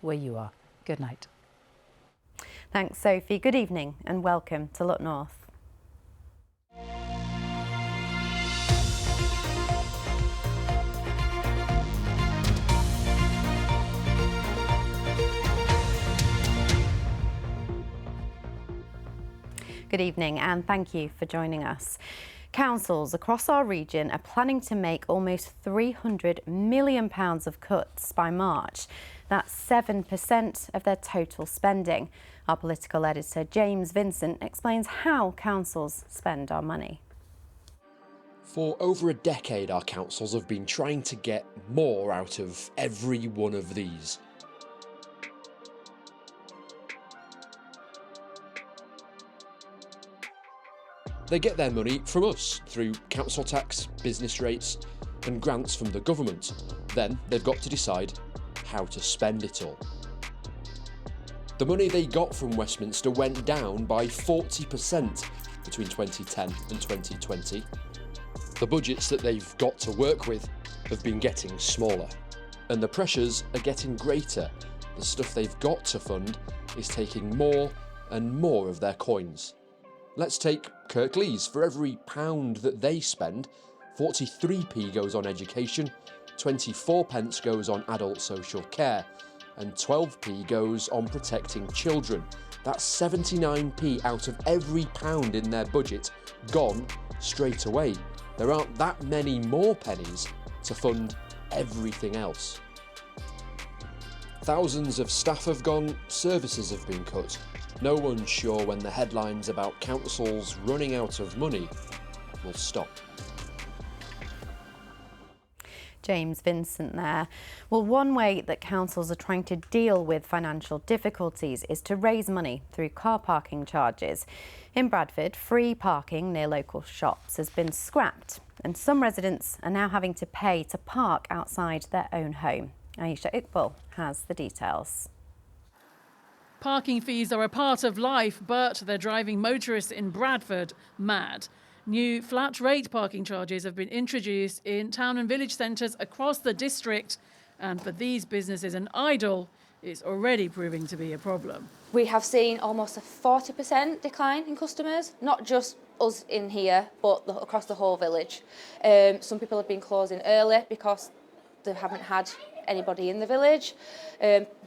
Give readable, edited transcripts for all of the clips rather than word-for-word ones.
where you are. Good night. Thanks, Sophie. Good evening and welcome to Look North. Good evening and thank you for joining us. Councils across our region are planning to make almost £300 million of cuts by March. That's 7% of their total spending. Our political editor James Vincent explains how councils spend our money. For over a decade, our councils have been trying to get more out of every one of these. They get their money from us through council tax, business rates and grants from the government. Then they've got to decide how to spend it all. The money they got from Westminster went down by 40% between 2010 and 2020. The budgets that they've got to work with have been getting smaller, and the pressures are getting greater. The stuff they've got to fund is taking more and more of their coins. Let's take Kirklees. For every pound that they spend, 43p goes on education, 24 pence goes on adult social care, and 12p goes on protecting children. That's 79p out of every pound in their budget gone straight away. There aren't that many more pennies to fund everything else. Thousands of staff have gone, services have been cut. No one's sure when the headlines about councils running out of money will stop. James Vincent there. Well, one way that councils are trying to deal with financial difficulties is to raise money through car parking charges. In Bradford, free parking near local shops has been scrapped, and some residents are now having to pay to park outside their own home. Aisha Iqbal has the details. Parking fees are a part of life, but they're driving motorists in Bradford mad. New flat rate parking charges have been introduced in town and village centres across the district, and for these businesses in Idle, it's already proving to be a problem. We have seen almost a 40% decline in customers, not just us in here, but across the whole village. Some people have been closing early because they haven't had anybody in the village.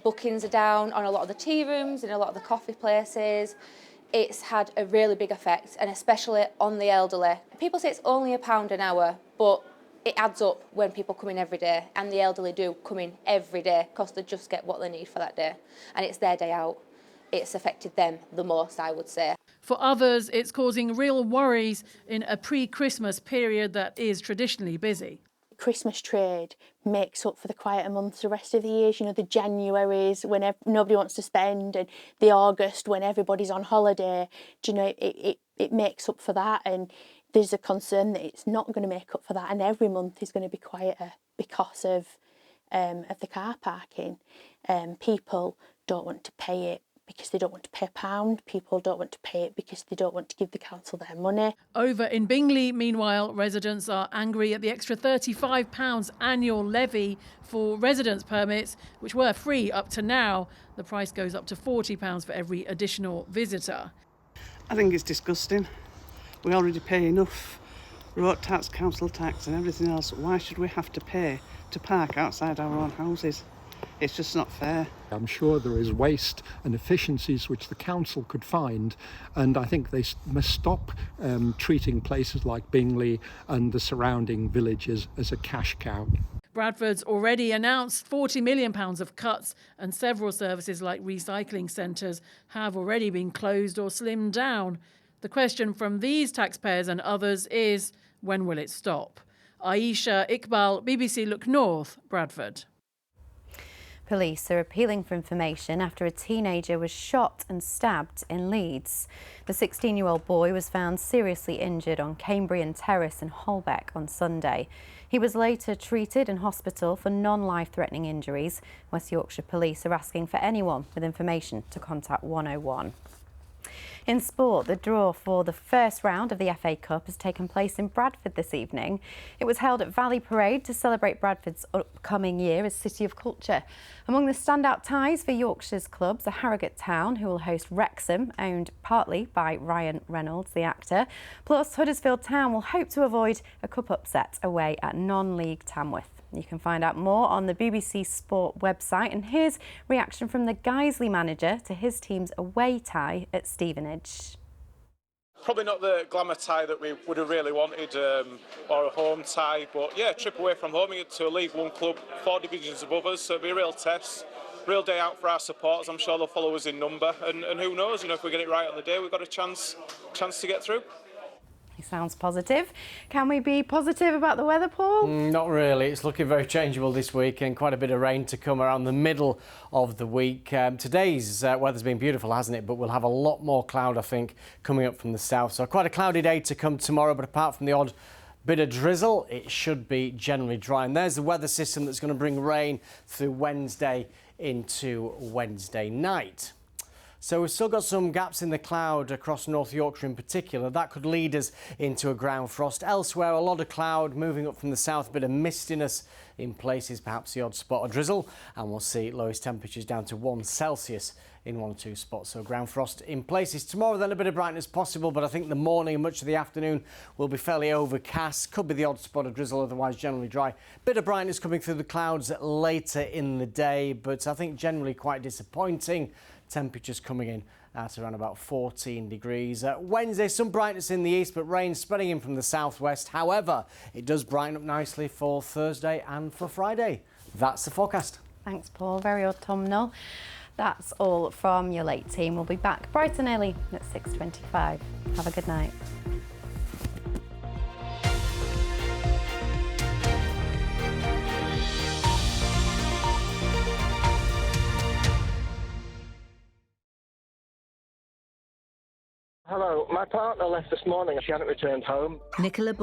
Bookings are down on a lot of the tea rooms and a lot of the coffee places. It's had a really big effect, and especially on the elderly. People say it's only £1 an hour, but it adds up when people come in every day, and the elderly do come in every day because they just get what they need for that day, and it's their day out. It's affected them the most, I would say. For others, it's causing real worries in a pre-Christmas period that is traditionally busy. Christmas trade makes up for the quieter months the rest of the years. You know, the Januaries when nobody wants to spend, and the August when everybody's on holiday. Do you know, it makes up for that, and there's a concern that it's not going to make up for that, and every month is going to be quieter because of the car parking. People don't want to pay it because they don't want to pay £1. People don't want to pay it because they don't want to give the council their money. Over in Bingley, meanwhile, residents are angry at the extra £35 annual levy for residence permits, which were free up to now. The price goes up to £40 for every additional visitor. I think it's disgusting. We already pay enough road tax, council tax and everything else. Why should we have to pay to park outside our own houses? It's just not fair. I'm sure there is waste and efficiencies which the council could find, and I think they must stop treating places like Bingley and the surrounding villages as a cash cow. Bradford's already announced £40 million of cuts, and several services like recycling centres have already been closed or slimmed down. The question from these taxpayers and others is, when will it stop? Aisha Iqbal, BBC Look North, Bradford. Police are appealing for information after a teenager was shot and stabbed in Leeds. The 16-year-old boy was found seriously injured on Cambrian Terrace in Holbeck on Sunday. He was later treated in hospital for non-life-threatening injuries. West Yorkshire Police are asking for anyone with information to contact 101. In sport, the draw for the first round of the FA Cup has taken place in Bradford this evening. It was held at Valley Parade to celebrate Bradford's upcoming year as City of Culture. Among the standout ties for Yorkshire's clubs are Harrogate Town, who will host Wrexham, owned partly by Ryan Reynolds, the actor. Plus, Huddersfield Town will hope to avoid a cup upset away at non-league Tamworth. You can find out more on the BBC Sport website, and here's reaction from the Guiseley manager to his team's away tie at Stevenage. Probably not the glamour tie that we would have really wanted, or a home tie, but yeah, trip away from home to a League One club, 4 divisions above us, so it'll be a real test, real day out for our supporters. I'm sure they'll follow us in number, and who knows, if we get it right on the day, we've got a chance to get through. He sounds positive. Can we be positive about the weather, Paul? Not really. It's looking very changeable this week, and quite a bit of rain to come around the middle of the week. Today's weather's been beautiful, hasn't it? But we'll have a lot more cloud, I think, coming up from the south. So quite a cloudy day to come tomorrow, but apart from the odd bit of drizzle, it should be generally dry. And there's the weather system that's going to bring rain through Wednesday into Wednesday night. So we've still got some gaps in the cloud across North Yorkshire in particular. That could lead us into a ground frost. Elsewhere, a lot of cloud moving up from the south, a bit of mistiness in places, perhaps the odd spot of drizzle. And we'll see lowest temperatures down to 1 Celsius in 1 or 2 spots. So ground frost in places. Tomorrow, then a bit of brightness possible, but I think the morning and much of the afternoon will be fairly overcast. Could be the odd spot of drizzle, otherwise generally dry. Bit of brightness coming through the clouds later in the day, but I think generally quite disappointing. Temperatures coming in at around about 14 degrees. Wednesday, some brightness in the east, but rain spreading in from the southwest. However, it does brighten up nicely for Thursday and for Friday. That's the forecast. Thanks, Paul. Very autumnal. That's all from your late team. We'll be back bright and early at 6:25. Have a good night. Hello, my partner left this morning. She hadn't returned home. Nicola